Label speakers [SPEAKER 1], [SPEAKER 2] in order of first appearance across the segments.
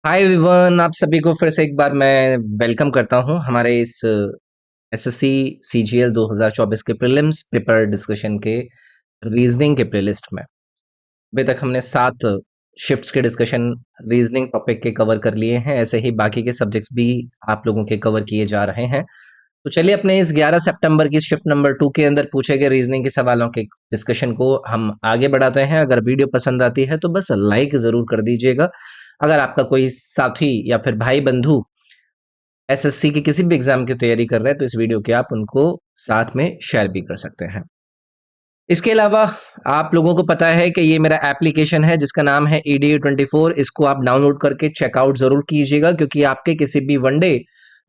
[SPEAKER 1] Hi everyone, आप सभी को फिर से एक बार मैं वेलकम करता हूं हमारे इस एसएससी सीजीएल 2024 के प्रीलिम्स पेपर डिस्कशन के रीजनिंग के प्लेलिस्ट में। अभी तक हमने 7 शिफ्ट्स के डिस्कशन रीजनिंग टॉपिक के कवर कर लिए हैं। ऐसे ही बाकी के सब्जेक्ट्स भी आप लोगों के कवर किए जा रहे हैं। तो चलिए अपने इस 11 सितंबर की शिफ्ट नंबर 2 के अंदर पूछे गए रीजनिंग के सवालों के डिस्कशन को हम आगे बढ़ाते हैं। अगर वीडियो पसंद आती है तो बस लाइक जरूर कर दीजिएगा। अगर आपका कोई साथी या फिर भाई बंधु एसएससी की किसी भी एग्जाम की तैयारी कर रहे हैं तो इस वीडियो के आप उनको साथ में शेयर भी कर सकते हैं। इसके अलावा आप लोगों को पता है कि ये मेरा एप्लीकेशन है जिसका नाम है EDU24। इसको आप डाउनलोड करके चेकआउट जरूर कीजिएगा, क्योंकि आपके किसी भी वनडे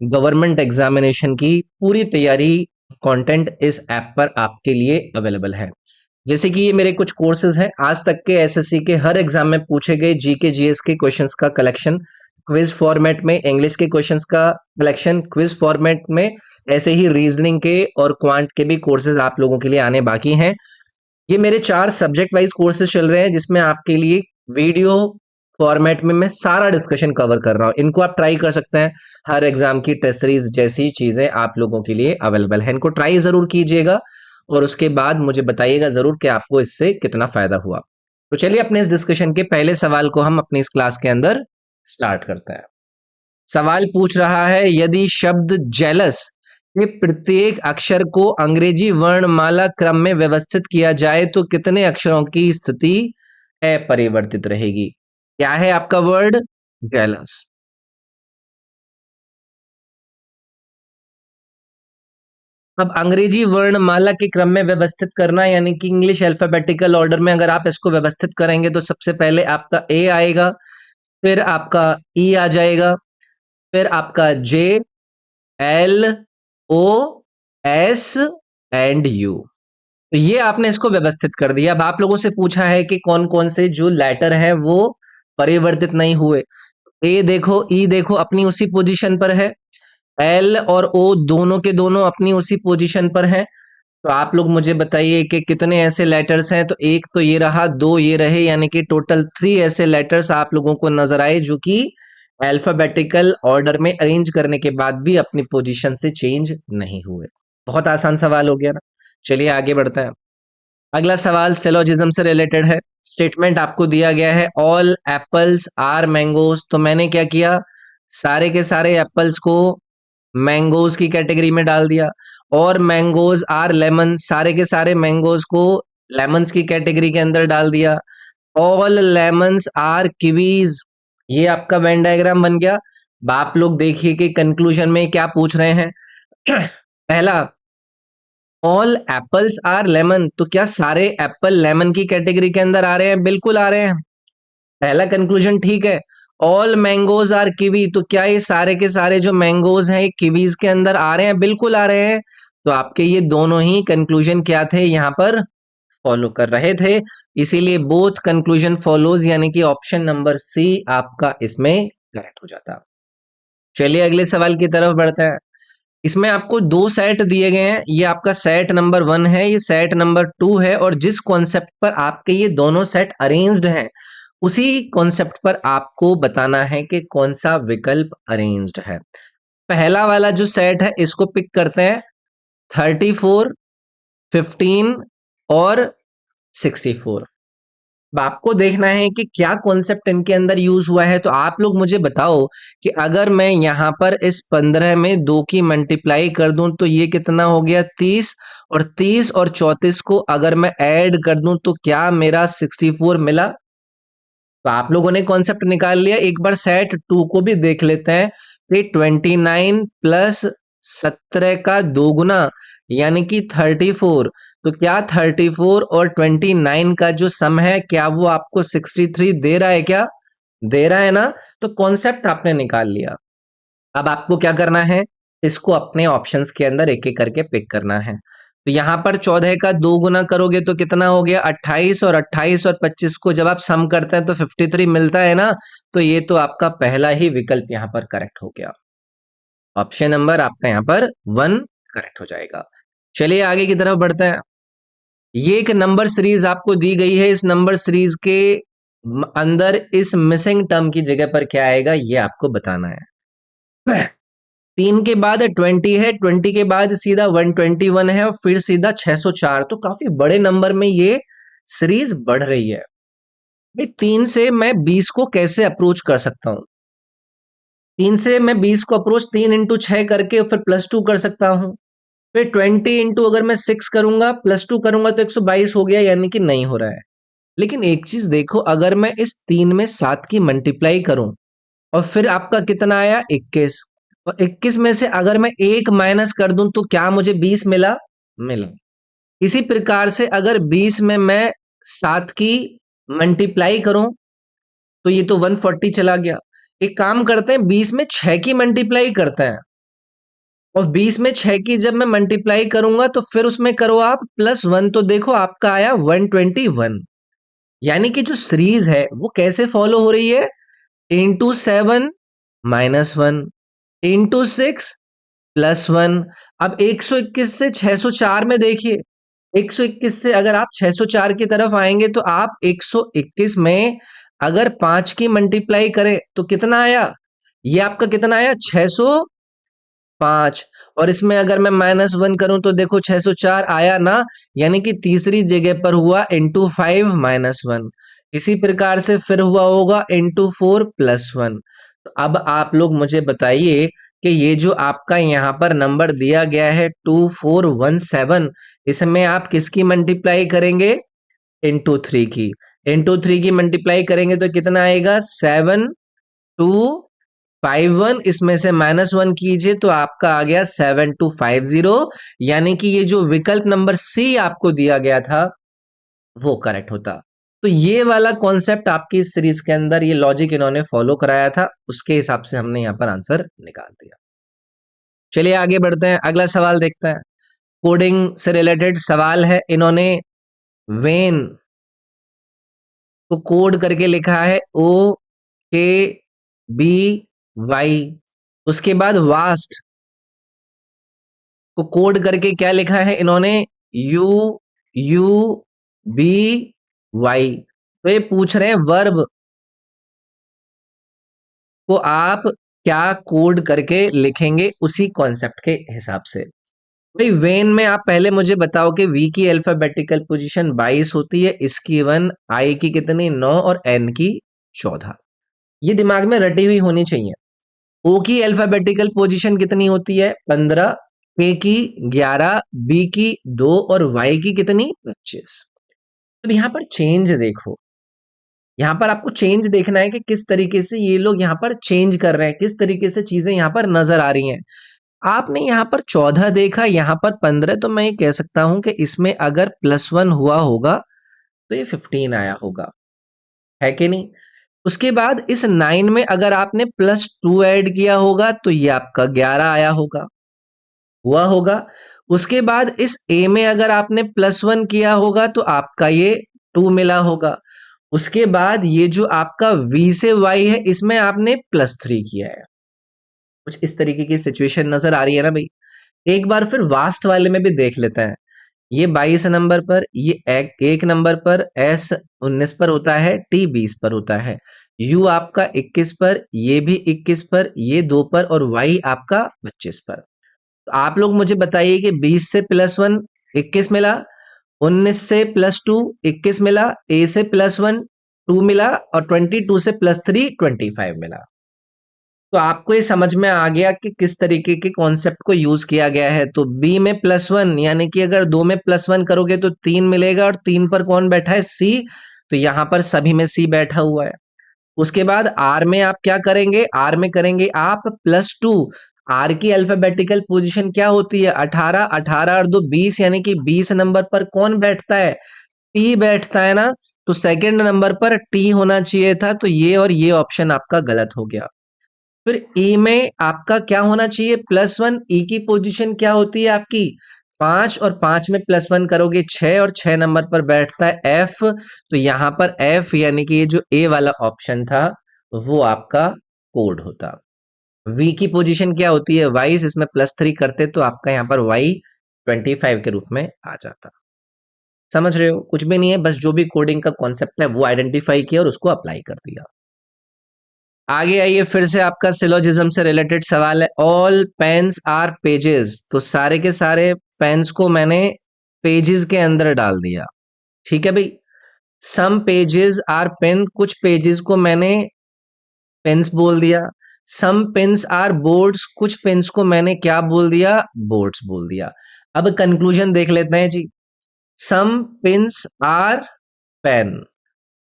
[SPEAKER 1] गवर्नमेंट एग्जामिनेशन की पूरी तैयारी कंटेंट इस ऐप पर आपके लिए अवेलेबल है। जैसे कि ये मेरे कुछ कोर्सेज हैं, आज तक के एसएससी के हर एग्जाम में पूछे गए जीके जीएस के क्वेश्चंस का कलेक्शन क्विज फॉर्मेट में, इंग्लिश के क्वेश्चंस का कलेक्शन क्विज फॉर्मेट में, ऐसे ही रीजनिंग के और क्वांट के भी कोर्सेज आप लोगों के लिए आने बाकी हैं। ये मेरे 4 सब्जेक्ट वाइज कोर्सेज चल रहे हैं जिसमें आपके लिए वीडियो फॉर्मेट में मैं सारा डिस्कशन कवर कर रहा हूँ। इनको आप ट्राई कर सकते हैं। हर एग्जाम की टेस्ट सीरीज जैसी चीजें आप लोगों के लिए अवेलेबल है, इनको ट्राई जरूर कीजिएगा और उसके बाद मुझे बताइएगा जरूर कि आपको इससे कितना फायदा हुआ। तो चलिए अपने इस डिस्कशन के पहले सवाल को हम अपनी इस क्लास के अंदर स्टार्ट करते हैं। सवाल पूछ रहा है, यदि शब्द जेलस के प्रत्येक अक्षर को अंग्रेजी वर्णमाला क्रम में व्यवस्थित किया जाए तो कितने अक्षरों की स्थिति अपरिवर्तित रहेगी? क्या है आपका वर्ड? जेलस। अब अंग्रेजी वर्णमाला के क्रम में व्यवस्थित करना यानी कि इंग्लिश अल्फाबेटिकल ऑर्डर में अगर आप इसको व्यवस्थित करेंगे तो सबसे पहले आपका ए आएगा, फिर आपका ई आ जाएगा, फिर आपका J, L, O, S and U. तो ये आपने इसको व्यवस्थित कर दिया। अब आप लोगों से पूछा है कि कौन कौन से जो लेटर हैं वो परिवर्तित नहीं हुए। ए देखो, ई देखो अपनी उसी पोजीशन पर है, एल और ओ दोनों के दोनों अपनी उसी पोजीशन पर हैं। तो आप लोग मुझे बताइए कि कितने ऐसे लेटर्स हैं। तो एक तो ये रहा, दो ये रहे, यानी कि टोटल 3 ऐसे लेटर्स आप लोगों को नजर आए जो कि अल्फाबेटिकल ऑर्डर में अरेंज करने के बाद भी अपनी पोजीशन से चेंज नहीं हुए। बहुत आसान सवाल हो गया ना। चलिए आगे बढ़ते हैं। अगला सवाल सिलोजिज्म से रिलेटेड है। स्टेटमेंट आपको दिया गया है, ऑल एप्पल्स आर मैंगोज। तो मैंने क्या किया, सारे के सारे एप्पल्स को मैंगोज की कैटेगरी में डाल दिया। और मैंगोज आर लेमन, सारे के सारे मैंगोज को लेमन्स की कैटेगरी के अंदर डाल दिया। ऑल लेमन्स आर किवीज, ये आपका वेन डायग्राम बन गया। अब आप लोग देखिए कि कंक्लूजन में क्या पूछ रहे हैं। पहला, ऑल एप्पल्स आर लेमन, तो क्या सारे एप्पल लेमन की कैटेगरी के अंदर आ रहे हैं? बिल्कुल आ रहे हैं। पहला कंक्लूजन ठीक है। ऑल मैंगोज आर किवी, तो क्या ये सारे के सारे जो मैंगोज हैं ये किवीज के अंदर आ रहे हैं? बिल्कुल आ रहे हैं। तो आपके ये दोनों ही कंक्लूजन क्या थे, यहाँ पर फॉलो कर रहे थे। इसीलिए बोथ कंक्लूजन फॉलोज, यानी कि ऑप्शन नंबर सी आपका इसमें करेक्ट हो जाता। चलिए अगले सवाल की तरफ बढ़ते हैं। इसमें आपको 2 सेट दिए गए हैं। ये आपका सेट नंबर 1 है, ये सेट नंबर 2 है, और जिस कॉन्सेप्ट पर आपके ये दोनों सेट अरेंज्ड हैं उसी कॉन्सेप्ट पर आपको बताना है कि कौन सा विकल्प अरेंज्ड है। पहला वाला जो सेट है इसको पिक करते हैं, 34, 15 और 64। अब आपको देखना है कि क्या कॉन्सेप्ट इनके अंदर यूज हुआ है। तो आप लोग मुझे बताओ कि अगर मैं यहां पर इस 15 में 2 की मल्टीप्लाई कर दूं तो ये कितना हो गया, 30, और 30 और 34 को अगर मैं ऐड कर दूं तो क्या मेरा 64 मिला? तो आप लोगों ने कॉन्सेप्ट निकाल लिया। एक बार सेट 2 को भी देख लेते हैं कि 29 प्लस 17 का दोगुना यानी कि 34। तो क्या 34 और 29 का जो सम है क्या वो आपको 63 दे रहा है? क्या दे रहा है ना? तो कॉन्सेप्ट आपने निकाल लिया। अब आपको क्या करना है, इसको अपने ऑप्शंस के अंदर एक एक करके पिक करना है। तो यहां पर 14 का 2 गुना करोगे तो कितना हो गया, 28, और 28 और 25 को जब आप सम करते हैं तो 53 मिलता है ना। तो ये तो आपका पहला ही विकल्प यहां पर करेक्ट हो गया। ऑप्शन नंबर आपका यहां पर 1 करेक्ट हो जाएगा। चलिए आगे की तरफ बढ़ते हैं। ये एक नंबर सीरीज आपको दी गई है। इस नंबर सीरीज के अंदर इस मिसिंग टर्म की जगह पर क्या आएगा ये आपको बताना है। 3 के बाद 20 है, 20 के बाद सीधा 121 है और फिर सीधा 604। तो काफी बड़े नंबर में ये सीरीज बढ़ रही है। भाई 3 से मैं 20 को कैसे अप्रोच कर सकता हूं? 3 से मैं 20 को अप्रोच 3 इंटू 6 करके फिर +2 कर सकता हूं। फिर 20 इंटू अगर मैं 6 करूंगा +2 करूंगा तो 122 हो गया, यानी कि नहीं हो रहा है। लेकिन एक चीज देखो, अगर मैं इस 3 में 7 की मल्टीप्लाई करूं और फिर आपका कितना आया 21, और 21 में से अगर मैं एक माइनस कर दूं तो क्या मुझे 20 मिला? मिला। इसी प्रकार से अगर 20 में मैं 7 की मल्टीप्लाई करूं तो ये तो 140 चला गया। एक काम करते हैं, 20 में 6 की मल्टीप्लाई करते हैं, और 20 में 6 की जब मैं मल्टीप्लाई करूंगा तो फिर उसमें करो आप +1, तो देखो आपका आया 121। यानी कि जो सीरीज है वो कैसे फॉलो हो रही है? Into 7 -1 into 6 +1। अब 121 से 604 में देखिए, 121 से अगर आप 604 की तरफ आएंगे तो आप 121 में अगर 5 की मल्टीप्लाई करें तो कितना आया? ये आपका कितना आया? 605। और इसमें अगर मैं -1 करूं तो देखो 604 आया ना, यानी कि तीसरी जगह पर हुआ इंटू 5 -1। इसी प्रकार से फिर हुआ होगा इंटू 4 +1। तो अब आप लोग मुझे बताइए कि ये जो आपका यहाँ पर नंबर दिया गया है 2417, इसमें आप किसकी मल्टीप्लाई करेंगे? इंटू 3 की। इंटू 3 की मल्टीप्लाई करेंगे तो कितना आएगा? 7251। इसमें से -1 कीजिए तो आपका आ गया 7250। यानी कि ये जो विकल्प नंबर सी आपको दिया गया था वो करेक्ट होता। तो ये वाला कॉन्सेप्ट आपकी इस सीरीज के अंदर, ये लॉजिक इन्होंने फॉलो कराया था, उसके हिसाब से हमने यहाँ पर आंसर निकाल दिया। चलिए आगे बढ़ते हैं, अगला सवाल देखते हैं। कोडिंग से रिलेटेड सवाल है। इन्होंने वेन को कोड करके लिखा है OKBY। उसके बाद वास्ट को कोड करके क्या लिखा है इन्होंने? UUBY। तो ये पूछ रहे हैं वर्ब को आप क्या कोड करके लिखेंगे उसी कॉन्सेप्ट के हिसाब से। भाई वेन में आप पहले मुझे बताओ कि वी की अल्फाबेटिकल पोजीशन 22 होती है, इसकी 1, आई की कितनी 9 और एन की 14। ये दिमाग में रटी हुई होनी चाहिए। ओ की अल्फाबेटिकल पोजीशन कितनी होती है? 15, ए की 11, बी की 2 और वाई की कितनी 25। अब यहाँ पर चेंज देखो, यहाँ पर आपको चेंज देखना है कि किस तरीके से ये लोग यहाँ पर चेंज कर रहे हैं, किस तरीके से चीजें यहाँ पर नजर आ रही हैं। आपने यहाँ पर 14 देखा, यहाँ पर 15, तो मैं ये कह सकता हूं कि इसमें अगर +1 हुआ होगा तो ये 15 आया होगा, है कि नहीं? उसके बाद इस 9 में अगर आपने +2 ऐड किया होगा तो ये आपका 11 आया होगा, हुआ होगा। उसके बाद इस ए में अगर आपने +1 किया होगा तो आपका ये 2 मिला होगा। उसके बाद ये जो आपका वी से वाई है, इसमें आपने +3 किया है। कुछ इस तरीके की सिचुएशन नजर आ रही है ना भाई। एक बार फिर वास्ट वाले में भी देख लेते हैं। ये 22 नंबर पर, ये एक नंबर पर, एस 19 पर होता है, टी 20 पर होता है, यू आपका 21 पर, ये भी 21 पर, ये 2 पर, और वाई आपका 25 पर। तो आप लोग मुझे बताइए कि 20 से +1 21 मिला, 19 से +2 21 मिला, ए से +1 2 मिला, और 22 से +3 25 मिला। तो आपको ये समझ में आ गया कि किस तरीके के कॉन्सेप्ट को यूज किया गया है। तो बी में +1, यानी कि अगर 2 में +1 करोगे तो 3 मिलेगा, और 3 पर कौन बैठा है? सी। तो यहां पर सभी में सी बैठा हुआ है। उसके बाद आर में आप क्या करेंगे? आर में करेंगे आप +2। आर की अल्फाबेटिकल पोजीशन क्या होती है? 18, 18 और 2 20, यानी कि 20 नंबर पर कौन बैठता है? टी बैठता है ना। तो सेकंड नंबर पर टी होना चाहिए था, तो ये और ये ऑप्शन आपका गलत हो गया। फिर ई में आपका क्या होना चाहिए? +1। ई की पोजीशन क्या होती है आपकी? 5, और 5 में +1 करोगे 6, और 6 नंबर पर बैठता है एफ। तो यहां पर एफ, यानी कि ये जो ए वाला ऑप्शन था वो आपका कोड होता। वी की पोजीशन क्या होती है? 22, इसमें +3 करते तो आपका यहाँ पर वाई 25 के रूप में आ जाता। समझ रहे हो? कुछ भी नहीं है, बस जो भी कोडिंग का कॉन्सेप्ट है वो आइडेंटिफाई किया और उसको अप्लाई कर दिया। आगे आइए, फिर से आपका सिलोजिज्म से रिलेटेड सवाल है। ऑल पेन्स आर पेजेस, तो सारे के सारे पेन्स को मैंने पेजेस के अंदर डाल दिया। ठीक है भाई। सम पेजेस आर पेन, कुछ पेजेस को मैंने पेन्स बोल दिया। सम पेन्स आर बोर्ड्स, कुछ पेन्स को मैंने क्या बोल दिया? बोर्ड्स बोल दिया। अब कंक्लूजन देख लेते हैं जी। Some pens are pen,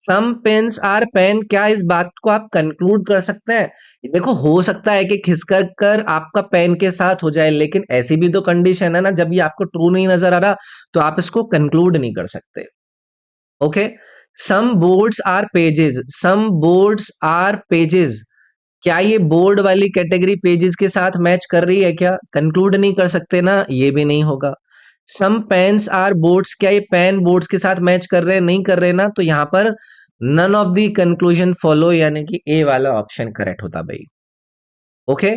[SPEAKER 1] some pens are pen, क्या इस बात को आप कंक्लूड कर सकते हैं? देखो, हो सकता है कि खिसक कर आपका पेन के साथ हो जाए, लेकिन ऐसी भी तो कंडीशन है ना, जब ये आपको ट्रू नहीं नजर आ रहा तो आप इसको कंक्लूड नहीं कर सकते। Okay. Some boards are pages, some boards are pages, क्या ये बोर्ड वाली कैटेगरी पेजेस के साथ मैच कर रही है? क्या कंक्लूड नहीं कर सकते ना, ये भी नहीं होगा। सम पेन्स आर बोर्ड्स, क्या ये पेन बोर्ड्स के साथ मैच कर रहे हैं? नहीं कर रहे ना, तो यहां पर none of the conclusion follow, यानी कि ए वाला ऑप्शन करेक्ट होता भाई। ओके,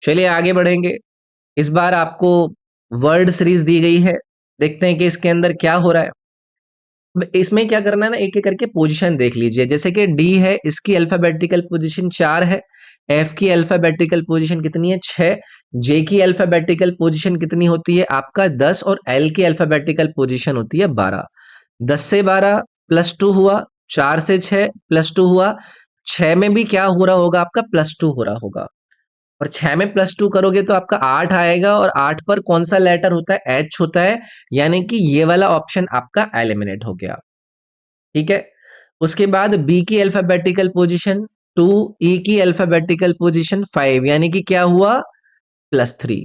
[SPEAKER 1] चलिए आगे बढ़ेंगे। इस बार आपको वर्ड सीरीज दी गई है, देखते हैं कि इसके अंदर क्या हो रहा है। इसमें क्या करना है ना, एक एक करके पोजीशन देख लीजिए। जैसे कि डी है, इसकी अल्फाबेटिकल पोजीशन 4 है। एफ की अल्फाबेटिकल पोजीशन कितनी है? 6। जे की अल्फाबेटिकल पोजीशन कितनी होती है? आपका 10। और एल की अल्फाबेटिकल पोजीशन होती है 12। 10 से 12 +2 हुआ, 4 से 6 +2 हुआ, 6 में भी क्या हो रहा होगा? आपका +2 हो रहा होगा। और 6 में +2 करोगे तो आपका 8 आएगा, और 8 पर कौन सा लेटर होता है? एच होता है, यानी कि ये वाला ऑप्शन आपका एलिमिनेट हो गया। ठीक है। उसके बाद बी की अल्फाबेटिकल पोजीशन 2, ई की अल्फाबेटिकल पोजीशन 5, यानी कि क्या हुआ? +3।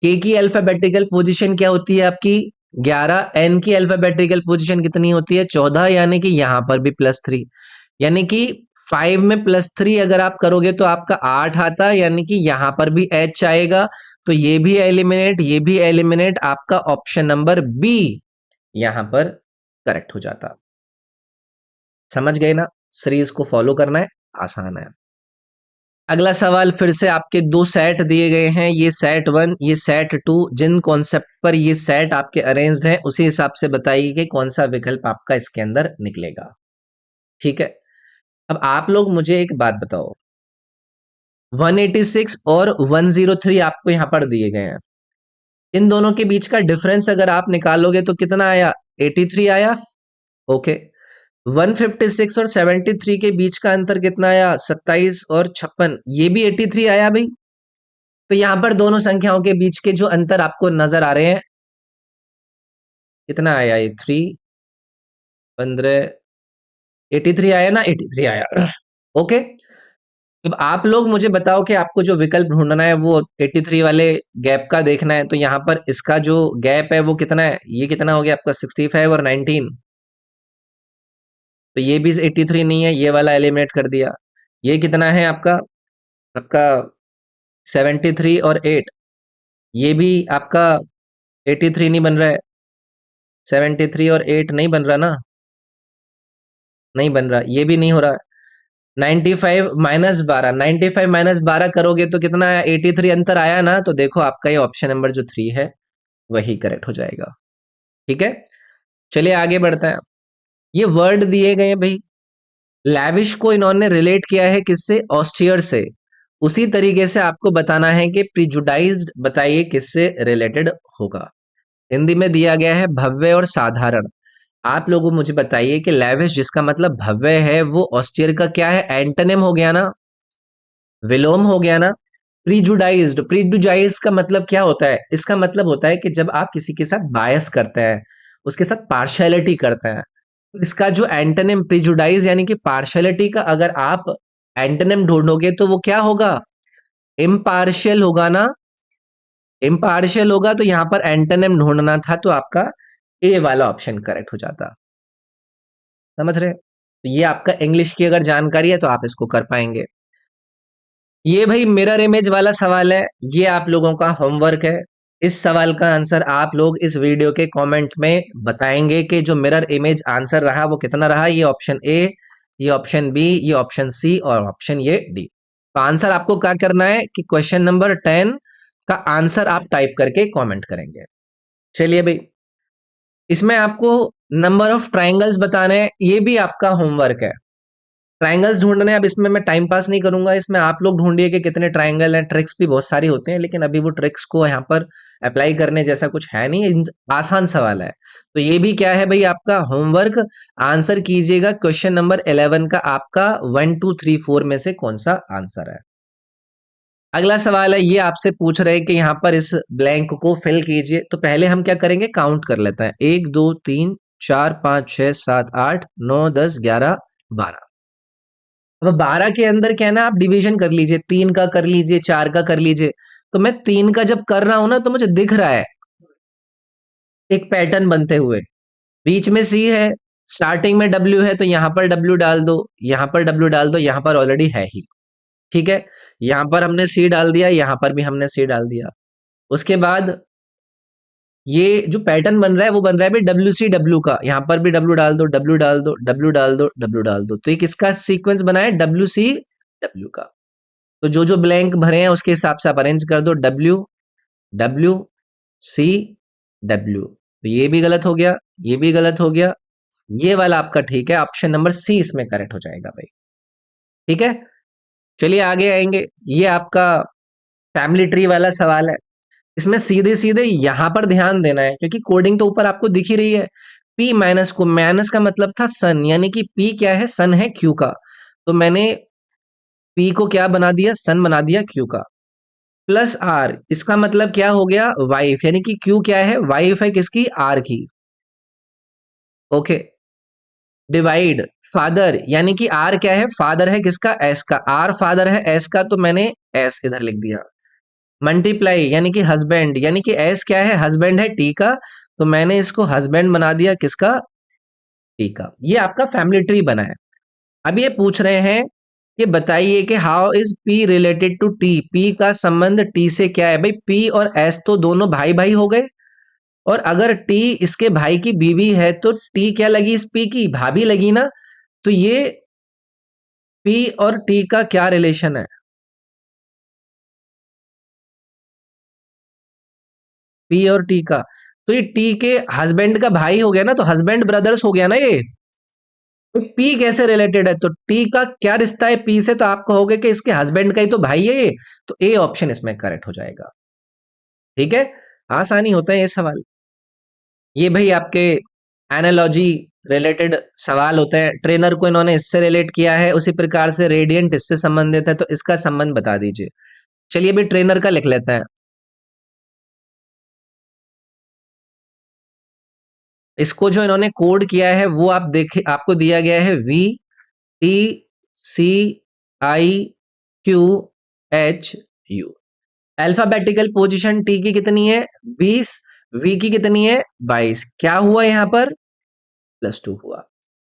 [SPEAKER 1] के की अल्फाबेटिकल पोजीशन क्या होती है आपकी? 11। एन की अल्फाबेटिकल पोजीशन कितनी होती है? 14, यानी कि यहां पर भी +3। यानी कि 5 में +3 अगर आप करोगे तो आपका 8 आता, यानी कि यहां पर भी एच आएगा। तो ये भी एलिमिनेट, ये भी एलिमिनेट, आपका ऑप्शन नंबर बी यहां पर करेक्ट हो जाता। समझ गए ना? सीरीज को फॉलो करना है, आसान है। अगला सवाल, फिर से आपके दो सेट दिए गए हैं, ये सेट 1, ये सेट 2। जिन कॉन्सेप्ट पर ये सेट आपके अरेंज्ड हैं उसी हिसाब से बताइए कि कौन सा विकल्प आपका इसके अंदर निकलेगा। ठीक है। अब आप लोग मुझे एक बात बताओ, 186 और 103 आपको यहां पर दिए गए हैं। इन दोनों के बीच का डिफरेंस अगर आप निकालोगे तो कितना आया? 83 आया। ओके। 156 और 73 के बीच का अंतर कितना आया? 27 और 56, ये भी 83 आया भाई। तो यहां पर दोनों संख्याओं के बीच के जो अंतर आपको नजर आ रहे हैं, कितना आया? ये 3 15 83 आया ना, 83 आया। ओके। अब आप लोग मुझे बताओ कि आपको जो विकल्प ढूंढना है वो 83 वाले गैप का देखना है, तो यहां पर इसका जो गैप है वो कितना है? ये कितना हो गया आपका? 65 और 19। तो ये भी 83 नहीं है, ये वाला एलिमिनेट कर दिया। ये कितना है आपका? आपका 73 और 8, ये भी आपका 83 नहीं बन रहा है। 73 और 8 नहीं बन रहा ना, नहीं बन रहा, ये भी नहीं हो रहा। 95 -12, 95 -12 करोगे तो कितना आया? 83 अंतर आया ना, तो देखो आपका ये ऑप्शन नंबर जो 3 है वही करेक्ट हो जाएगा। ठीक है, चलिए आगे बढ़ते हैं। ये वर्ड दिए गए हैं भाई, लैविश को इन्होंने रिलेट किया है किससे? ऑस्टियर से। उसी तरीके से आपको बताना है कि प्रिजुडाइज्ड बताइए किससे रिलेटेड होगा। हिंदी में दिया गया है भव्य और साधारण। आप लोगों मुझे बताइए कि लैविश जिसका मतलब भव्य है, वो ऑस्टियर का क्या है? एंटोनिम हो गया ना, विलोम हो गया ना। प्रीजुडाइज्ड, प्रीजुडाइज का मतलब क्या होता है? इसका मतलब होता है कि जब आप किसी के साथ बायस करते हैं, उसके साथ पार्शियलिटी करते हैं, तो इसका जो एंटोनिम प्रीजुडाइज यानी कि पार्शियलिटी का अगर आप एंटोनिम ढूंढोगे तो वो क्या होगा? इम्पार्शियल होगा ना। इम्पार्शियल होगा, तो यहां पर एंटोनिम ढूंढना था, तो आपका ए वाला ऑप्शन करेक्ट हो जाता। समझ रहे? तो ये आपका इंग्लिश की अगर जानकारी है तो आप इसको कर पाएंगे। ये भाई मिरर इमेज वाला सवाल है, ये आप लोगों का होमवर्क है। इस सवाल का आंसर आप लोग इस वीडियो के कमेंट में बताएंगे कि जो मिरर इमेज आंसर रहा वो कितना रहा। ये ऑप्शन ए, ये ऑप्शन बी, ये ऑप्शन सी और ऑप्शन ये डी। तो आंसर आपको क्या करना है कि क्वेश्चन नंबर 10 का आंसर आप टाइप करके कमेंट करेंगे। चलिए भाई, इसमें आपको नंबर ऑफ ट्राइंगल्स बताने हैं, ये भी आपका होमवर्क है। ट्राइंगल्स ढूंढने हैं, अब इसमें मैं टाइम पास नहीं करूंगा, इसमें आप लोग ढूंढिए कि कितने ट्राइंगल हैं। ट्रिक्स भी बहुत सारी होते हैं, लेकिन अभी वो ट्रिक्स को यहाँ पर अप्लाई करने जैसा कुछ है नहीं, आसान सवाल है। तो ये भी क्या है भाई, आपका होमवर्क। आंसर कीजिएगा क्वेश्चन नंबर 11 का, आपका 1 2 3 4 में से कौन सा आंसर है। अगला सवाल है, ये आपसे पूछ रहे हैं कि यहाँ पर इस ब्लैंक को फिल कीजिए। तो पहले हम क्या करेंगे, काउंट कर लेते हैं। 1 2 3 4 5 6 7 8 9 10 11 12। अब 12 के अंदर क्या है ना, आप डिवीजन कर लीजिए, 3 का कर लीजिए, 4 का कर लीजिए। तो मैं 3 का जब कर रहा हूं ना, तो मुझे दिख रहा है एक पैटर्न बनते हुए। बीच में सी है, स्टार्टिंग में डब्ल्यू है, तो यहां पर डब्ल्यू डाल दो, यहां पर डब्ल्यू डाल दो, यहां पर ऑलरेडी है ही। ठीक है, यहां पर हमने सी डाल दिया, यहां पर भी हमने सी डाल दिया। उसके बाद ये जो पैटर्न बन रहा है वो बन रहा है भाई डब्ल्यू सी डब्ल्यू का, यहां पर भी डब्ल्यू डाल दो, डब्ल्यू डाल दो, डब्ल्यू डाल दो, डब्ल्यू डाल दो। तो ये किसका सीक्वेंस बना है, डब्ल्यू सी डब्ल्यू का। तो जो जो ब्लैंक भरे हैं उसके हिसाब से आप अरेंज कर दो, डब्ल्यू डब्ल्यू सी डब्ल्यू। तो ये भी गलत हो गया, ये भी गलत हो गया, ये वाला आपका ठीक है, ऑप्शन नंबर सी इसमें करेक्ट हो जाएगा भाई। ठीक है, चलिए आगे आएंगे। ये आपका फैमिली ट्री वाला सवाल है। इसमें सीधे सीधे यहां पर ध्यान देना है, क्योंकि कोडिंग तो ऊपर आपको दिख ही रही है। पी माइनस को, माइनस का मतलब था सन, यानी कि पी क्या है, सन है क्यू का। तो मैंने पी को क्या बना दिया, सन बना दिया क्यू का। प्लस आर, इसका मतलब क्या हो गया, वाइफ, यानी कि क्यू क्या है, वाइफ है किसकी, आर की। ओके, डिवाइड फादर, यानी कि आर क्या है, फादर है किसका, एस का। आर फादर है एस का, तो मैंने एस इधर लिख दिया। मल्टीप्लाई, यानी कि हस्बैंड, यानी कि एस क्या है, हस्बैंड है टी का, तो मैंने इसको हस्बैंड बना दिया किसका, टी का। ये आपका फैमिली ट्री बना है। अब ये पूछ रहे हैं कि बताइए कि how is P related to T, P का संबंध टी से क्या है। भाई पी और एस तो दोनों भाई भाई हो गए, और अगर टी इसके भाई की बीवी है तो टी क्या लगी, इस पी की भाभी लगी ना। तो ये पी और टी का क्या रिलेशन है, पी और टी का। तो ये टी के हस्बैंड का भाई हो गया ना, तो हस्बैंड ब्रदर्स हो गया ना ये। तो पी कैसे रिलेटेड है, तो टी का क्या रिश्ता है पी से, तो आप कहोगे कि इसके हस्बैंड का ही तो भाई है ये। तो ए ऑप्शन इसमें करेक्ट हो जाएगा। ठीक है, आसानी होता है ये सवाल। ये भाई आपके एनालॉजी रिलेटेड सवाल होते हैं। ट्रेनर को इन्होंने इससे रिलेट किया है, उसी प्रकार से रेडियंट इससे संबंधित है, तो इसका संबंध बता दीजिए। चलिए भी ट्रेनर का लिख लेते हैं। इसको जो इन्होंने कोड किया है वो आप देखे, आपको दिया गया है V T C I Q H U. Alphabetical position T की कितनी है, 20, वी की कितनी है, 22। क्या हुआ यहां पर, +2 हुआ।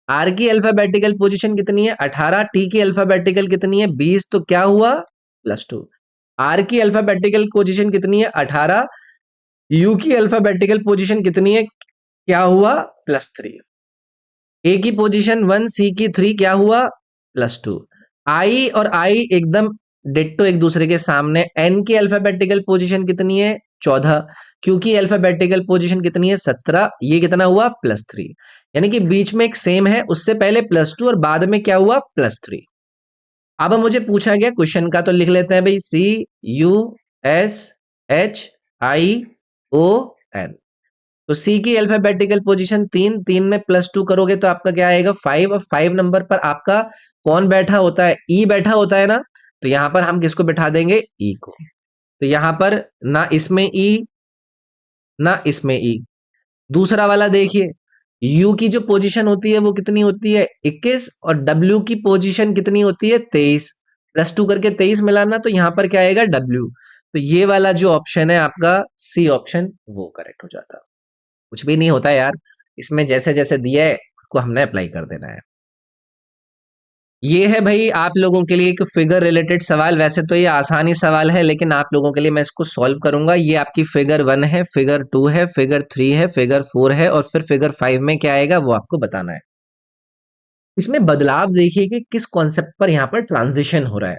[SPEAKER 1] आर की अल्फाबेटिकल पोजीशन कितनी है, 18, टी की अल्फाबेटिकल कितनी है, 20, तो क्या हुआ, +2। आर की अल्फाबेटिकल पोजीशन कितनी है, 18, यू की अल्फाबेटिकल पोजीशन कितनी है, क्या हुआ, +3। ए की पोजीशन 1, सी की 3, क्या हुआ, +2। आई और आई एकदम डिट्टो एक दूसरे के सामने। एन की अल्फाबेटिकल पोजीशन कितनी है, 14, क्यू की अल्फाबेटिकल पोजीशन कितनी है, 17, ये कितना हुआ, +3। यानी कि बीच में एक सेम है, उससे पहले +2 और बाद में क्या हुआ, +3। अब मुझे पूछा गया क्वेश्चन का, तो लिख लेते हैं भाई, CUSHION। तो सी की अल्फाबेटिकल पोजीशन 3, 3 में +2 करोगे तो आपका क्या आएगा, 5, और 5 नंबर पर आपका कौन बैठा होता है, ई बैठा होता है ना। तो यहां पर हम किसको बैठा देंगे, ई को। तो यहां पर ना इसमें ई, ना इसमें ई। दूसरा वाला देखिए, यू की जो पोजीशन होती है वो कितनी होती है, 21, और डब्ल्यू की पोजीशन कितनी होती है, 23। +2 करके 23 मिलाना, तो यहां पर क्या आएगा, डब्ल्यू। तो ये वाला जो ऑप्शन है आपका सी ऑप्शन, वो करेक्ट हो जाता। कुछ भी नहीं होता यार, इसमें जैसे जैसे दिया है उसको हमने अप्लाई कर देना है। ये है भाई आप लोगों के लिए एक फिगर रिलेटेड सवाल। वैसे तो ये आसानी सवाल है, लेकिन आप लोगों के लिए मैं इसको सॉल्व करूंगा। ये आपकी फिगर 1 है, फिगर 2 है, फिगर 3 है, फिगर 4 है, और फिर फिगर 5 में क्या आएगा वो आपको बताना है। इसमें बदलाव देखिए कि किस कॉन्सेप्ट पर यहाँ पर ट्रांजिशन हो रहा है।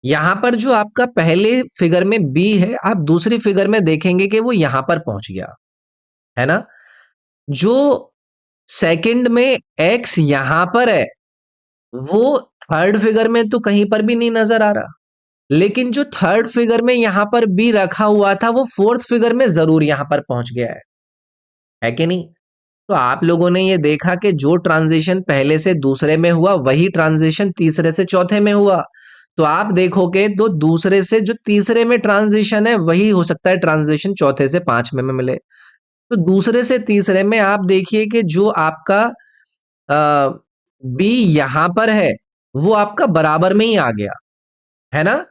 [SPEAKER 1] यहाँ पर जो आपका पहले फिगर में बी है, आप दूसरी फिगर में देखेंगे कि वो यहाँ पर पहुंच गया है ना। जो सेकंड में x यहां पर है, वो थर्ड फिगर में तो कहीं पर भी नहीं नजर आ रहा, लेकिन जो थर्ड फिगर में यहां पर b रखा हुआ था वो फोर्थ फिगर में जरूर यहां पर पहुंच गया है कि नहीं? तो आप लोगों ने ये देखा कि जो ट्रांजिशन पहले से दूसरे में हुआ वही ट्रांजिशन तीसरे से चौथे में हुआ। तो आप देखोगे तो दूसरे से जो तीसरे में ट्रांजिशन है वही हो सकता है ट्रांजिशन चौथे से पांचवें में मिले। तो दूसरे से तीसरे में आप देखिए कि जो आपका बी यहां पर है वो आपका बराबर में ही आ गया, है ना?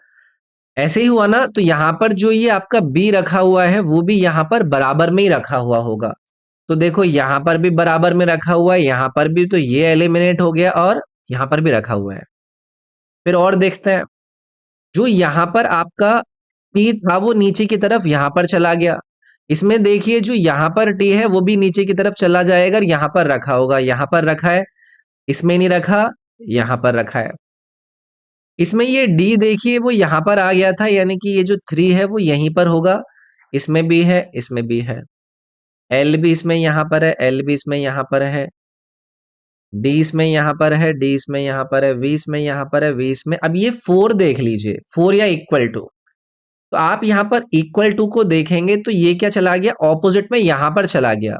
[SPEAKER 1] ऐसे ही हुआ ना, तो यहां पर जो ये आपका बी रखा हुआ है वो भी यहां पर बराबर में ही रखा हुआ होगा। तो देखो यहां पर भी बराबर में रखा हुआ है, यहां पर भी, तो ये एलिमिनेट हो गया और यहां पर भी रखा हुआ है। फिर और देखते हैं, जो यहां पर आपका टी था वो नीचे की तरफ यहां पर चला गया। इसमें देखिए जो यहां पर टी है वो भी नीचे की तरफ चला जाएगा और यहां पर रखा होगा, यहां पर रखा है, इसमें नहीं रखा, यहां पर रखा है। इसमें ये डी देखिए वो यहां पर आ गया था, यानी कि ये जो थ्री है वो यहीं पर होगा, इसमें भी है, इसमें भी है। एल भी इसमें यहां पर है, एल भी इसमें यहां पर है, डी इसमें यहां पर है, डी इसमें यहां पर है, वी इसमें यहां पर है, वी इसमें। अब ये फोर देख लीजिए, फोर या इक्वल टू, तो आप यहां पर इक्वल टू को देखेंगे तो ये क्या चला गया, ऑपोजिट में यहां पर चला गया।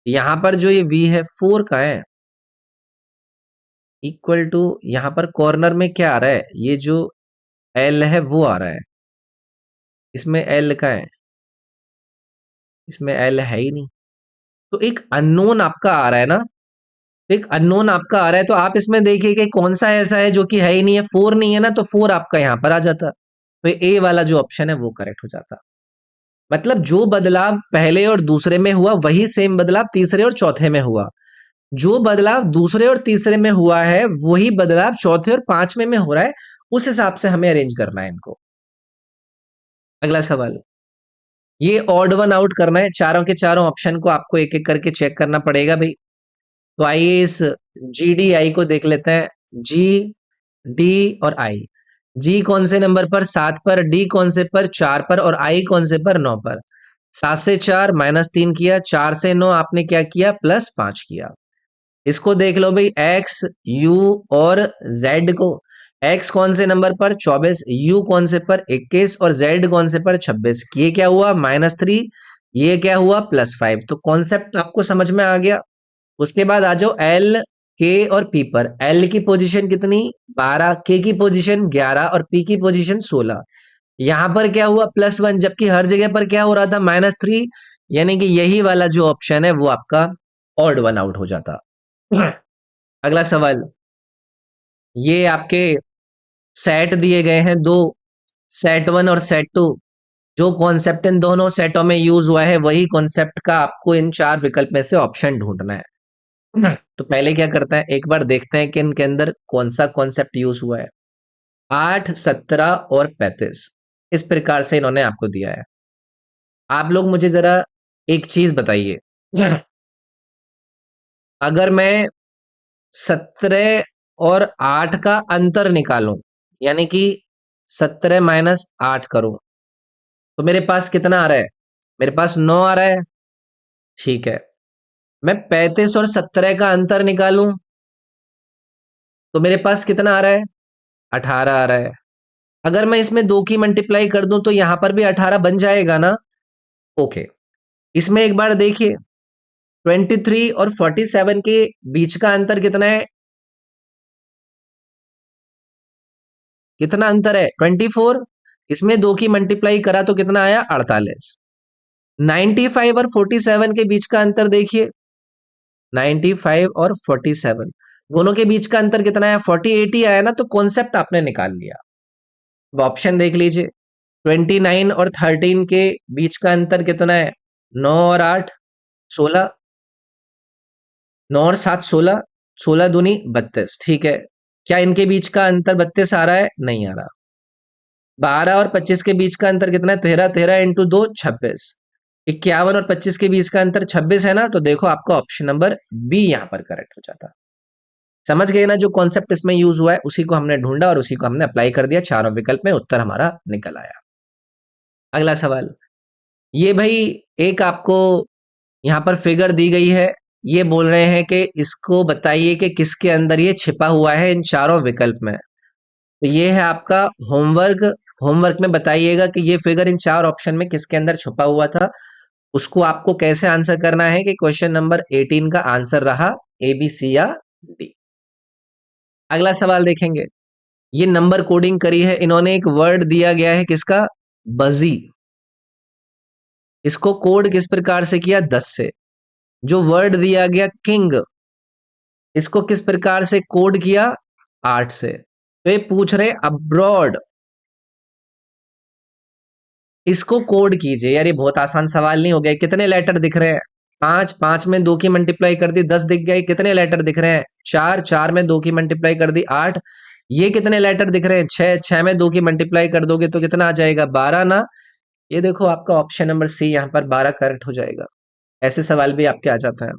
[SPEAKER 1] यहां पर जो ये वी है फोर का है, इक्वल टू यहां पर कॉर्नर में क्या आ रहा है, ये जो एल है वो आ रहा है, इसमें एल का है, इसमें एल है ही नहीं। तो एक अननोन आपका आ रहा है ना, एक अननोन आपका आ रहा है, तो आप इसमें देखिए कि कौन सा ऐसा है जो कि है ही नहीं है, फोर नहीं है ना, तो फोर आपका यहां पर आ जाता, तो ए वाला जो ऑप्शन है वो करेक्ट हो जाता। मतलब जो बदलाव पहले और दूसरे में हुआ वही सेम बदलाव तीसरे और चौथे में हुआ, जो बदलाव दूसरे और तीसरे में हुआ है वही बदलाव चौथे और पांचवें में हो रहा है, उस हिसाब से हमें अरेंज करना है इनको। अगला सवाल, ये ऑड वन आउट करना है, चारों के चारों ऑप्शन को आपको एक एक करके चेक करना पड़ेगा भाई। तो आइए इस जी डी आई को देख लेते हैं, जी डी और आई। जी कौन से नंबर पर, सात पर, डी कौन से पर, चार पर, और आई कौन से पर, नौ पर। सात से चार माइनस तीन किया, चार से नौ आपने क्या किया, प्लस पांच किया। इसको देख लो भाई, एक्स, यू और जेड को। एक्स कौन से नंबर पर, 24, यू कौन से पर, 21, और जेड कौन से पर, 26। ये क्या हुआ, -3, ये क्या हुआ, +5। तो कॉन्सेप्ट आपको समझ में आ गया। उसके बाद आ जाओ एल, के और पी पर। एल की पोजीशन कितनी, 12, के की पोजीशन 11 और पी की पोजीशन 16। यहां पर क्या हुआ, +1, जबकि हर जगह पर क्या हो रहा था, -3, यानी कि यही वाला जो ऑप्शन है वो आपका ऑड वन आउट हो जाता। अगला सवाल, ये आपके सेट दिए गए हैं दो, सेट वन और सेट टू। जो कॉन्सेप्ट इन दोनों सेटों में यूज हुआ है वही कॉन्सेप्ट का आपको इन चार विकल्प में से ऑप्शन ढूंढना है। तो पहले क्या करता है, एक बार देखते हैं कि इनके अंदर कौन सा कॉन्सेप्ट यूज हुआ है। 8, 17 और 35, इस प्रकार से इन्होंने आपको दिया है। आप लोग मुझे जरा एक चीज बताइए, अगर मैं 17 और 8 का अंतर निकालूं, यानी कि 17 माइनस 8 करूं, तो मेरे पास कितना आ रहा है, मेरे पास 9 आ रहा है। ठीक है, मैं 35 और 17 का अंतर निकालूं तो मेरे पास कितना आ रहा है, 18 आ रहा है। अगर मैं इसमें 2 की मल्टीप्लाई कर दूं तो यहां पर भी 18 बन जाएगा ना। ओके, इसमें एक बार देखिए, 23 और 47 के बीच का अंतर कितना है, कितना अंतर है, 24। इसमें 2 की मल्टीप्लाई करा तो कितना आया, 48। 95 और 47 के बीच का अंतर देखिए, 95 और 47 दोनों के बीच का अंतर कितना है, 48 ही आया ना, तो कॉन्सेप्ट आपने निकाल लिया। अब ऑप्शन देख लीजिए, 29 और 13 के बीच का अंतर कितना है, 9 और 8, 16। 9 और 7, 16, 16 दूनी 32। ठीक है, क्या इनके बीच का अंतर 32 आ रहा है, नहीं आ रहा। 12 और 25 के बीच का अंतर कितना है, 13, 13 इंटू 2, 26। 51 और 25 के बीच का अंतर 26 है ना, तो देखो आपका ऑप्शन नंबर बी यहां पर करेक्ट हो जाता। समझ गए ना, जो कॉन्सेप्ट इसमें यूज हुआ है उसी को हमने ढूंढा और उसी को हमने अप्लाई कर दिया, चारों विकल्प में उत्तर हमारा निकल आया। अगला सवाल, ये भाई एक आपको यहां पर फिगर दी गई है, ये बोल रहे हैं कि इसको बताइए कि किसके अंदर ये छिपा हुआ है इन चारों विकल्प में। तो ये है आपका होमवर्क। होमवर्क में बताइएगा कि ये फिगर इन चार ऑप्शन में किसके अंदर छुपा हुआ था। उसको आपको कैसे आंसर करना है कि क्वेश्चन नंबर 18 का आंसर रहा ए, बी, सी या डी। अगला सवाल देखेंगे। ये नंबर कोडिंग करी है इन्होंने, एक वर्ड दिया गया है किसका, बजी। इसको कोड किस प्रकार से किया, 10 से। जो वर्ड दिया गया किंग, इसको किस प्रकार से कोड किया, 8 से। तो ये पूछ रहे अब्रॉड, इसको कोड कीजिए। यार ये बहुत आसान सवाल नहीं हो गया। कितने लेटर दिख रहे हैं, 5, 5 में 2 की मल्टीप्लाई कर दी 10 दिख गए। कितने लेटर दिख रहे हैं, 4, 4 में 2 की मल्टीप्लाई कर दी 8। ये कितने लेटर दिख रहे हैं, 6, 6 में 2 की मल्टीप्लाई कर दोगे तो कितना आ जाएगा, 12 ना। ये देखो आपका ऑप्शन नंबर सी यहाँ पर 12 करेक्ट हो जाएगा। ऐसे सवाल भी आपके आ जाते हैं।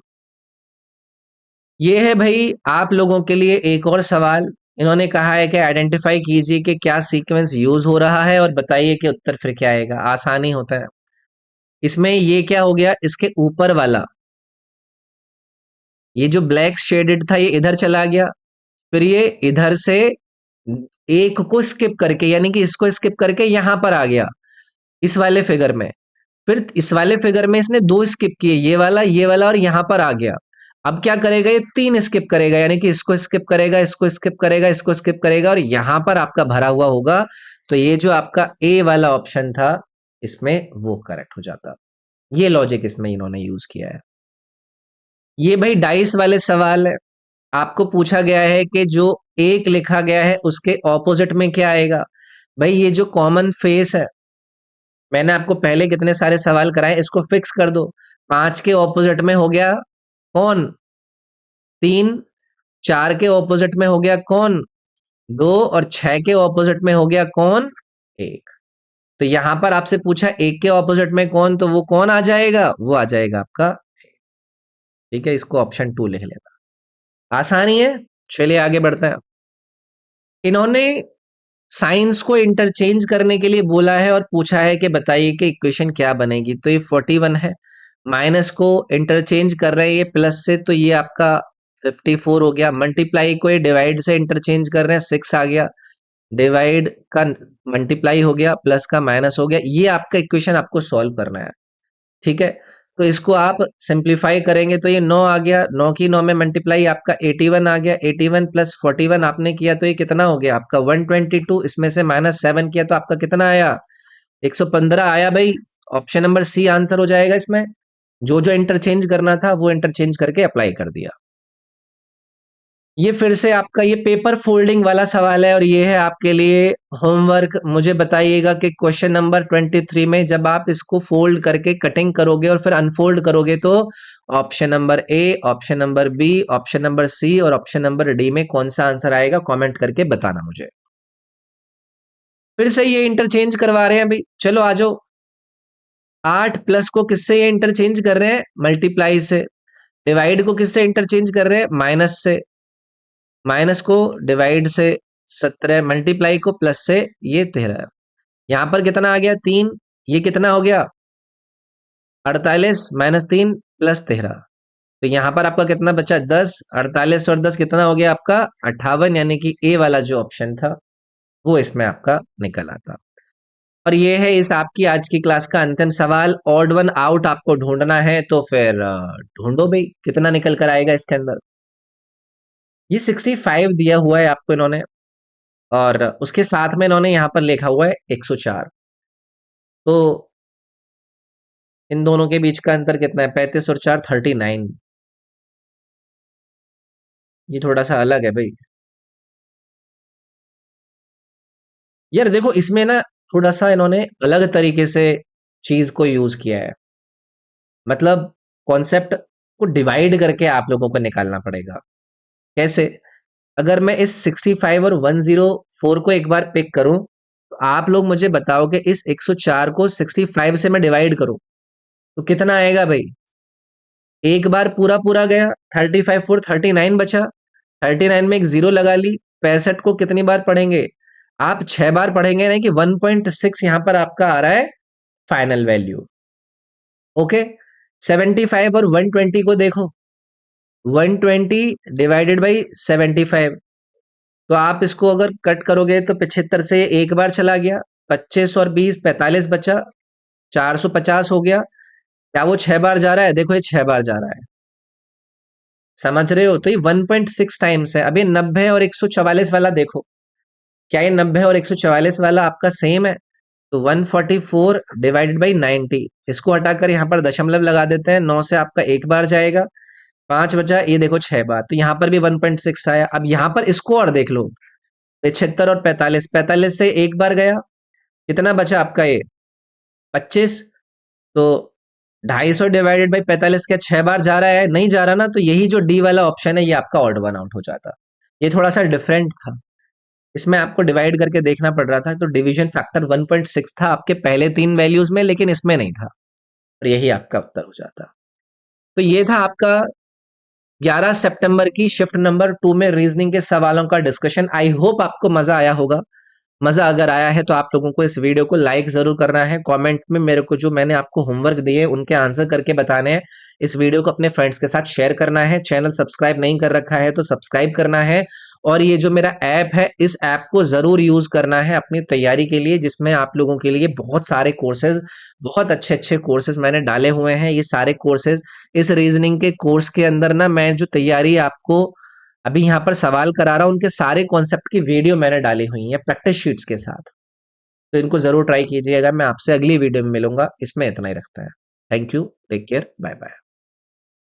[SPEAKER 1] ये है भाई आप लोगों के लिए एक और सवाल। इन्होंने कहा है कि आइडेंटिफाई कीजिए कि क्या सीक्वेंस यूज हो रहा है और बताइए कि उत्तर फिर क्या आएगा। आसानी होता है। इसमें ये क्या हो गया, इसके ऊपर वाला ये जो ब्लैक शेडेड था ये इधर चला गया, फिर ये इधर से एक को स्किप करके यानी कि इसको स्किप करके यहां पर आ गया इस वाले फिगर में। फिर इस वाले फिगर में इसने दो स्किप किए, ये वाला और यहां पर आ गया। अब क्या करेगा, ये तीन स्किप करेगा यानी कि इसको स्किप करेगा, इसको स्किप करेगा, इसको स्किप करेगा और यहां पर आपका भरा हुआ होगा। तो ये जो आपका ए वाला ऑप्शन था इसमें वो करेक्ट हो जाता। ये लॉजिक इसमें इन्होंने यूज किया है। ये भाई डाइस वाले सवाल है। आपको पूछा गया है कि जो एक लिखा गया है उसके ऑपोजिट में क्या आएगा। भाई ये जो कॉमन फेस है, मैंने आपको पहले कितने सारे सवाल कराए, इसको फिक्स कर दो। 5 के ऑपोजिट में हो गया कौन, 3। 4 के ऑपोजिट में हो गया कौन, 2। और 6 के ऑपोजिट में हो गया कौन, 1। तो यहां पर आपसे पूछा एक के ऑपोजिट में कौन, तो वो कौन आ जाएगा, वो आ जाएगा आपका। ठीक है, इसको ऑप्शन 2 लिख लेना। आसानी है। चलिए आगे बढ़ते हैं। इन्होंने साइंस को इंटरचेंज करने के लिए बोला है और पूछा है कि बताइए कि इक्वेशन क्या बनेगी। तो ये 41 है, माइनस को इंटरचेंज कर रहे हैं ये प्लस से, तो ये आपका 54 हो गया। मल्टीप्लाई को ये डिवाइड से इंटरचेंज कर रहे हैं, 6 आ गया। डिवाइड का मल्टीप्लाई हो गया, प्लस का माइनस हो गया। ये आपका इक्वेशन आपको सॉल्व करना है। ठीक है, तो इसको आप सिंप्लीफाई करेंगे तो ये 9 आ गया, 9 की 9 में मल्टीप्लाई आपका 81 आ गया। 81 प्लस 41 आपने किया तो ये कितना हो गया आपका 122। इसमें से -7 किया तो आपका कितना आया, 115 आया भाई। ऑप्शन नंबर सी आंसर हो जाएगा इसमें। जो जो इंटरचेंज करना था वो इंटरचेंज करके अप्लाई कर दिया। ये फिर से आपका ये पेपर फोल्डिंग वाला सवाल है और ये है आपके लिए होमवर्क। मुझे बताइएगा कि क्वेश्चन नंबर 23 में जब आप इसको फोल्ड करके कटिंग करोगे और फिर अनफोल्ड करोगे तो option number A, option number B, option number C और ऑप्शन नंबर डी में कौन सा आंसर आएगा, कमेंट करके बताना मुझे। फिर से ये इंटरचेंज करवा रहे हैं अभी, चलो आ जाओ। 8 प्लस को किससे ये इंटरचेंज कर रहे हैं, मल्टीप्लाई से। डिवाइड को किससे इंटरचेंज कर रहे हैं, माइनस से। माइनस को डिवाइड से 17, मल्टीप्लाई को प्लस से ये 13। यहां पर कितना आ गया, 3। ये कितना हो गया 48 -3 प्लस 13। तो यहां पर आपका कितना बचा 10। 48 और 10 कितना हो गया आपका 58, यानी कि ए वाला जो ऑप्शन था वो इसमें आपका निकल आता। और ये है इस आपकी आज की क्लास का अंतिम सवाल। ऑड वन आउट आपको ढूंढना है तो फिर ढूंढो भाई कितना निकल कर आएगा इसके अंदर। ये 65 दिया हुआ है आपको इन्होंने और उसके साथ में इन्होंने यहाँ पर लिखा हुआ है 104। तो इन दोनों के बीच का अंतर कितना है, 35 और 4 39। ये थोड़ा सा अलग है भाई। यार देखो इसमें ना थोड़ा सा इन्होंने अलग तरीके से चीज को यूज किया है। मतलब कॉन्सेप्ट को डिवाइड करके आप लोगों को निकालना पड़ेगा। कैसे, अगर मैं इस 65 और 104 को एक बार पिक करूं तो आप लोग मुझे बताओ कि इस 104 को 65 से मैं डिवाइड करूं तो कितना आएगा भाई। एक बार पूरा पूरा गया, 35 4 39 बचा। 39 में एक जीरो लगा ली। 65 को कितनी बार पढ़ेंगे आप, 6 बार पढ़ेंगे, नहीं कि 1.6 यहां पर आपका आ रहा है फाइनल वैल्यू। ओके, 75 और 120 को देखो, 120 डिवाइडेड बाई 75। तो आप इसको अगर कट करोगे तो 75 से एक बार चला गया, 25 और 20 45 बचा, 450 हो गया। क्या वो 6 बार जा रहा है? देखो ये 6 बार जा रहा है। समझ रहे हो? तो ये 1.6 टाइम्स है। अभी 90 और 144 वाला देखो, क्या ये 90 और 144 वाला आपका सेम है? तो 144 डिवाइडेड बाई 90, इसको हटाकर यहाँ पर दशमलव लगा देते हैं। 9 से आपका एक बार जाएगा, 5 बचा, ये देखो 6 बार, तो यहाँ पर भी 1.6 आया। अब यहाँ पर इसको और देख लो, 75 और 45, 45 से एक बार गया, कितना बचा आपका ये 25। तो 250 डिवाइडेड बाई 45 क्या 6 बार जा रहा है? नहीं जा रहा ना, तो यही जो डी वाला ऑप्शन है ये आपका ऑड वन आउट हो जाता। ये थोड़ा सा डिफरेंट था, इसमें आपको डिवाइड करके देखना पड़ रहा था, तो डिवीजन फैक्टर 1.6 था आपके पहले तीन वैल्यूज में, लेकिन इसमें नहीं था, और यही आपका उत्तर हो जाता। तो ये था आपका 11 सितंबर की शिफ्ट नंबर 2 में रीजनिंग के सवालों का डिस्कशन। आई होप आपको मजा आया होगा। मजा अगर आया है तो आप लोगों को इस वीडियो को लाइक जरूर करना है, कमेंट में मेरे को जो मैंने आपको होमवर्क दिए उनके आंसर करके बताने हैं। इस वीडियो को अपने फ्रेंड्स के साथ शेयर करना है, चैनल सब्सक्राइब नहीं कर रखा है तो सब्सक्राइब करना है, और ये जो मेरा ऐप है इस ऐप को जरूर यूज करना है अपनी तैयारी के लिए, जिसमें आप लोगों के लिए बहुत सारे कोर्सेज, बहुत अच्छे अच्छे कोर्सेज मैंने डाले हुए हैं। ये सारे कोर्सेज, इस रीजनिंग के कोर्स के अंदर ना, मैं जो तैयारी आपको अभी यहाँ पर सवाल करा रहा हूँ उनके सारे कॉन्सेप्ट की वीडियो मैंने डाली हुई है प्रैक्टिस शीट्स के साथ। तो इनको जरूर ट्राई कीजिएगा। मैं आपसे अगली वीडियो में मिलूंगा, इसमें इतना ही रखता है। Thank you, take care, bye bye.